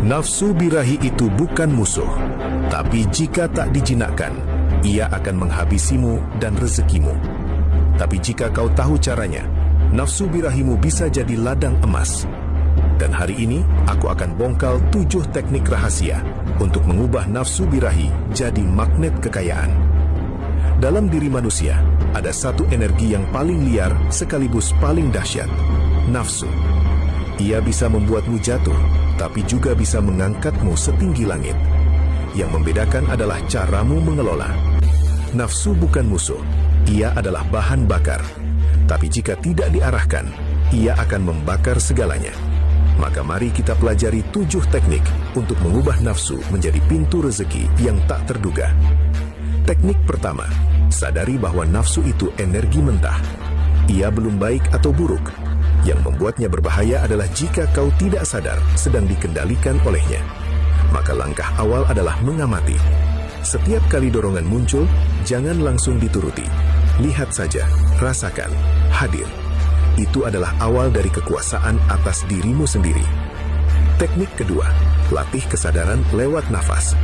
Nafsu birahi itu bukan musuh, tapi jika tak dijinakkan, ia akan menghabisimu dan rezekimu. Tapi jika kau tahu caranya, nafsu birahimu bisa jadi ladang emas. Dan hari ini, aku akan bongkal 7 teknik rahasia untuk mengubah nafsu birahi jadi magnet kekayaan. Dalam diri manusia, ada satu energi yang paling liar sekaligus paling dahsyat, nafsu. Ia bisa membuatmu jatuh, tapi juga bisa mengangkatmu setinggi langit. Yang membedakan adalah caramu mengelola. Nafsu bukan musuh, ia adalah bahan bakar. Tapi jika tidak diarahkan, ia akan membakar segalanya. Maka mari kita pelajari 7 teknik untuk mengubah nafsu menjadi pintu rezeki yang tak terduga. Teknik pertama, sadari bahwa nafsu itu energi mentah. Ia belum baik atau buruk. Yang membuatnya berbahaya adalah jika kau tidak sadar sedang dikendalikan olehnya. Maka langkah awal adalah mengamati. Setiap kali dorongan muncul, jangan langsung dituruti. Lihat saja, rasakan, hadir. Itu adalah awal dari kekuasaan atas dirimu sendiri. Teknik kedua, latih kesadaran lewat nafas.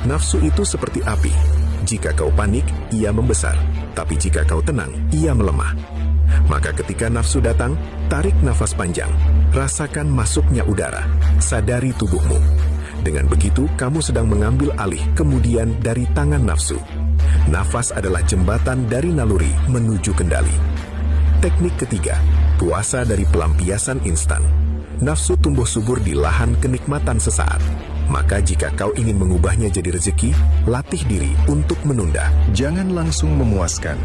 Nafsu itu seperti api. Jika kau panik, ia membesar. Tapi jika kau tenang, ia melemah. Maka ketika nafsu datang, tarik nafas panjang. Rasakan masuknya udara. Sadari tubuhmu. Dengan begitu, kamu sedang mengambil alih kemudian dari tangan nafsu. Nafas adalah jembatan dari naluri menuju kendali. Teknik ketiga, puasa dari pelampiasan instan. Nafsu tumbuh subur di lahan kenikmatan sesaat. Maka jika kau ingin mengubahnya jadi rezeki, latih diri untuk menunda. Jangan langsung memuaskan.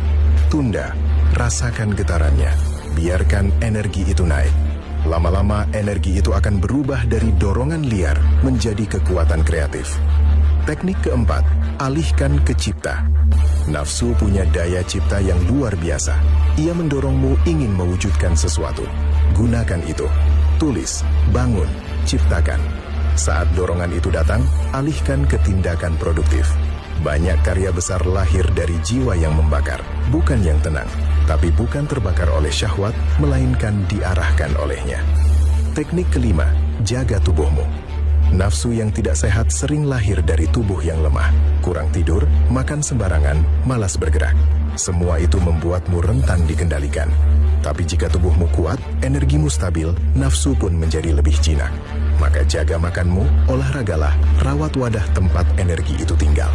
Tunda, rasakan getarannya. Biarkan energi itu naik. Lama-lama energi itu akan berubah dari dorongan liar menjadi kekuatan kreatif. Teknik keempat, alihkan ke cipta. Nafsu punya daya cipta yang luar biasa. Ia mendorongmu ingin mewujudkan sesuatu. Gunakan itu. Tulis, bangun, ciptakan. Saat dorongan itu datang, alihkan ke tindakan produktif. Banyak karya besar lahir dari jiwa yang membakar, bukan yang tenang. Tapi bukan terbakar oleh syahwat, melainkan diarahkan olehnya. Teknik kelima, jaga tubuhmu. Nafsu yang tidak sehat sering lahir dari tubuh yang lemah. Kurang tidur, makan sembarangan, malas bergerak. Semua itu membuatmu rentan dikendalikan. Tapi jika tubuhmu kuat, energimu stabil, nafsu pun menjadi lebih jinak. Maka jaga makanmu, olahragalah, rawat wadah tempat energi itu tinggal.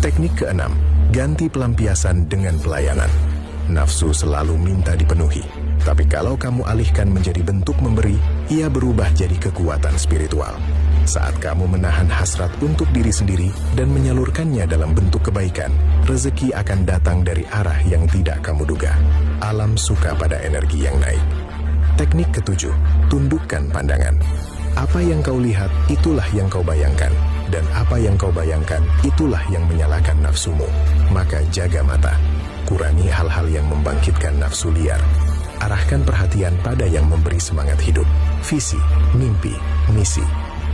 Teknik keenam, ganti pelampiasan dengan pelayanan. Nafsu selalu minta dipenuhi. Tapi kalau kamu alihkan menjadi bentuk memberi, ia berubah jadi kekuatan spiritual. Saat kamu menahan hasrat untuk diri sendiri dan menyalurkannya dalam bentuk kebaikan, rezeki akan datang dari arah yang tidak kamu duga. Alam suka pada energi yang naik. Teknik ketujuh, tundukkan pandangan. Apa yang kau lihat, itulah yang kau bayangkan. Dan apa yang kau bayangkan, itulah yang menyalakan nafsumu. Maka jaga mata. Kurangi hal-hal yang membangkitkan nafsu liar. Arahkan perhatian pada yang memberi semangat hidup. Visi, mimpi, misi.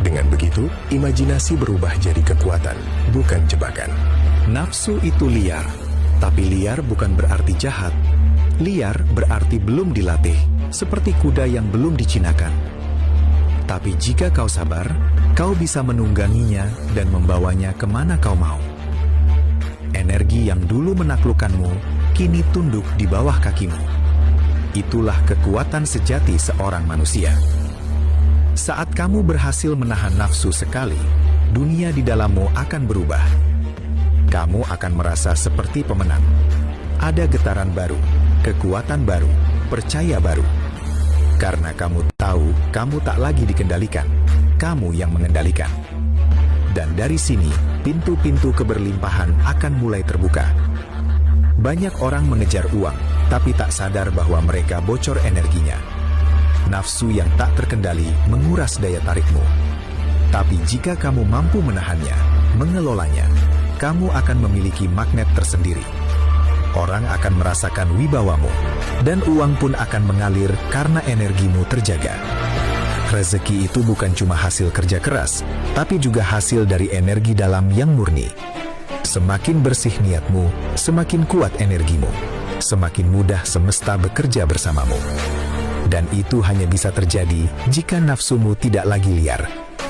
Dengan begitu, imajinasi berubah jadi kekuatan, bukan jebakan. Nafsu itu liar, tapi liar bukan berarti jahat. Liar berarti belum dilatih, seperti kuda yang belum dicinakan. Tapi jika kau sabar, kau bisa menungganginya dan membawanya kemana kau mau. Energi yang dulu menaklukkanmu, kini tunduk di bawah kakimu. Itulah kekuatan sejati seorang manusia. Saat kamu berhasil menahan nafsu sekali, dunia di dalammu akan berubah. Kamu akan merasa seperti pemenang. Ada getaran baru, kekuatan baru, percaya baru. Karena kamu tahu, kamu tak lagi dikendalikan, kamu yang mengendalikan. Dan dari sini, pintu-pintu keberlimpahan akan mulai terbuka. Banyak orang mengejar uang, tapi tak sadar bahwa mereka bocor energinya. Nafsu yang tak terkendali menguras daya tarikmu. Tapi jika kamu mampu menahannya, mengelolanya, kamu akan memiliki magnet tersendiri. Orang akan merasakan wibawamu, dan uang pun akan mengalir karena energimu terjaga. Rezeki itu bukan cuma hasil kerja keras, tapi juga hasil dari energi dalam yang murni. Semakin bersih niatmu, semakin kuat energimu. Semakin mudah semesta bekerja bersamamu. Dan itu hanya bisa terjadi jika nafsumu tidak lagi liar,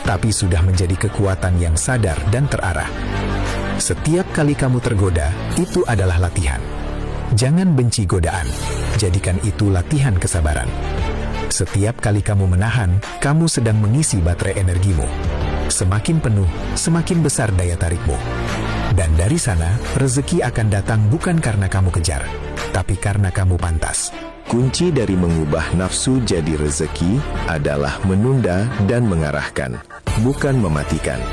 tapi sudah menjadi kekuatan yang sadar dan terarah. Setiap kali kamu tergoda, itu adalah latihan. Jangan benci godaan, jadikan itu latihan kesabaran. Setiap kali kamu menahan, kamu sedang mengisi baterai energimu. Semakin penuh, semakin besar daya tarikmu. Dan dari sana, rezeki akan datang bukan karena kamu kejar, tapi karena kamu pantas. Kunci dari mengubah nafsu jadi rezeki adalah menunda dan mengarahkan, bukan mematikan.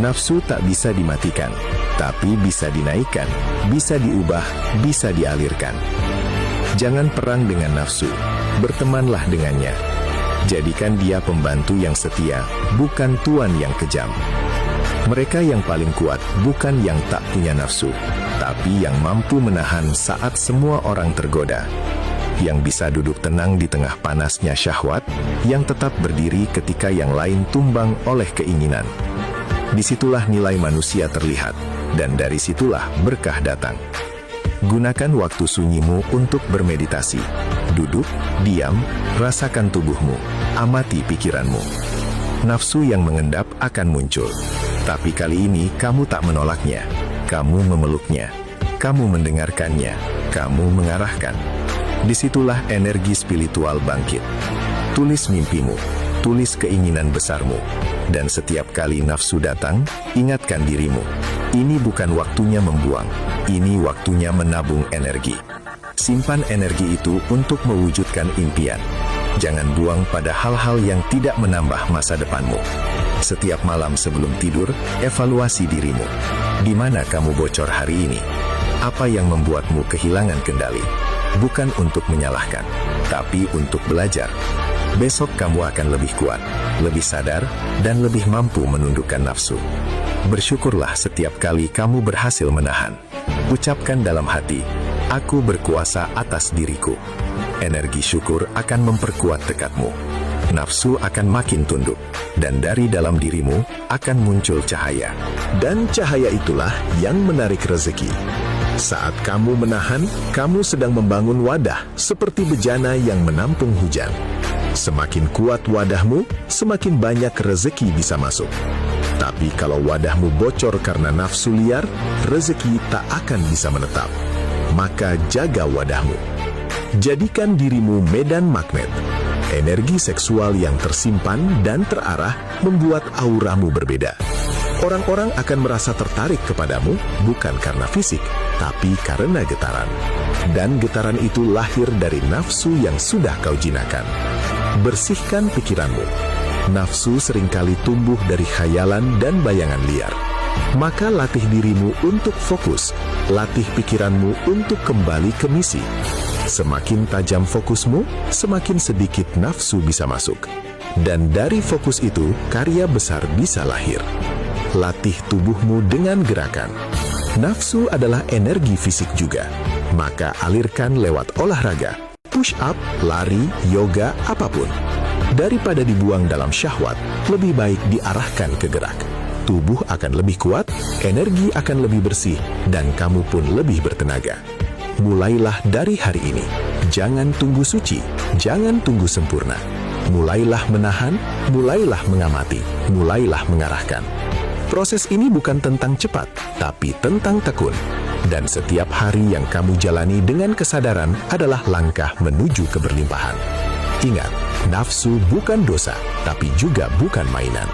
Nafsu tak bisa dimatikan, tapi bisa dinaikkan, bisa diubah, bisa dialirkan. Jangan perang dengan nafsu, bertemanlah dengannya. Jadikan dia pembantu yang setia, bukan tuan yang kejam. Mereka yang paling kuat bukan yang tak punya nafsu, tapi yang mampu menahan saat semua orang tergoda. Yang bisa duduk tenang di tengah panasnya syahwat, yang tetap berdiri ketika yang lain tumbang oleh keinginan. Disitulah nilai manusia terlihat, dan dari situlah berkah datang. Gunakan waktu sunyimu untuk bermeditasi. Duduk, diam, rasakan tubuhmu, amati pikiranmu. Nafsu yang mengendap akan muncul. Tapi kali ini kamu tak menolaknya, kamu memeluknya, kamu mendengarkannya, kamu mengarahkan. Disitulah energi spiritual bangkit. Tulis mimpimu, tulis keinginan besarmu, dan setiap kali nafsu datang, ingatkan dirimu, ini bukan waktunya membuang, ini waktunya menabung energi. Simpan energi itu untuk mewujudkan impian. Jangan buang pada hal-hal yang tidak menambah masa depanmu. Setiap malam sebelum tidur, evaluasi dirimu. Di mana kamu bocor hari ini? Apa yang membuatmu kehilangan kendali? Bukan untuk menyalahkan, tapi untuk belajar. Besok kamu akan lebih kuat, lebih sadar, dan lebih mampu menundukkan nafsu. Bersyukurlah setiap kali kamu berhasil menahan. Ucapkan dalam hati, aku berkuasa atas diriku. Energi syukur akan memperkuat tekadmu. Nafsu akan makin tunduk, dan dari dalam dirimu akan muncul cahaya. Dan cahaya itulah yang menarik rezeki. Saat kamu menahan, kamu sedang membangun wadah seperti bejana yang menampung hujan. Semakin kuat wadahmu, semakin banyak rezeki bisa masuk. Tapi kalau wadahmu bocor karena nafsu liar, rezeki tak akan bisa menetap. Maka jaga wadahmu. Jadikan dirimu medan magnet. Energi seksual yang tersimpan dan terarah membuat auramu berbeda. Orang-orang akan merasa tertarik kepadamu bukan karena fisik, tapi karena getaran. Dan getaran itu lahir dari nafsu yang sudah kau jinakan. Bersihkan pikiranmu. Nafsu seringkali tumbuh dari khayalan dan bayangan liar. Maka latih dirimu untuk fokus. Latih pikiranmu untuk kembali ke misi. Semakin tajam fokusmu, semakin sedikit nafsu bisa masuk. Dan dari fokus itu, karya besar bisa lahir. Latih tubuhmu dengan gerakan. Nafsu adalah energi fisik juga. Maka alirkan lewat olahraga, push up, lari, yoga, apapun. Daripada dibuang dalam syahwat, lebih baik diarahkan ke gerak. Tubuh akan lebih kuat, energi akan lebih bersih, dan kamu pun lebih bertenaga. Mulailah dari hari ini. Jangan tunggu suci, jangan tunggu sempurna. Mulailah menahan, mulailah mengamati, mulailah mengarahkan. Proses ini bukan tentang cepat, tapi tentang tekun. Dan setiap hari yang kamu jalani dengan kesadaran adalah langkah menuju keberlimpahan. Ingat, nafsu bukan dosa, tapi juga bukan mainan.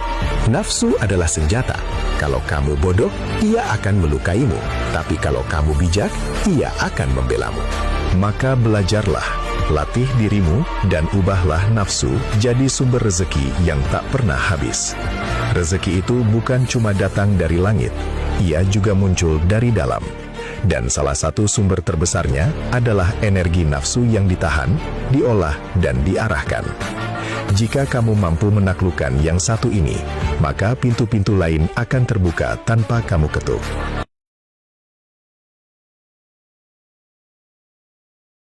Nafsu adalah senjata. Kalau kamu bodoh, ia akan melukaimu. Tapi kalau kamu bijak, ia akan membelamu. Maka belajarlah, latih dirimu, dan ubahlah nafsu jadi sumber rezeki yang tak pernah habis. Rezeki itu bukan cuma datang dari langit, ia juga muncul dari dalam. Dan salah satu sumber terbesarnya adalah energi nafsu yang ditahan, diolah, dan diarahkan. Jika kamu mampu menaklukkan yang satu ini, maka pintu-pintu lain akan terbuka tanpa kamu ketuk.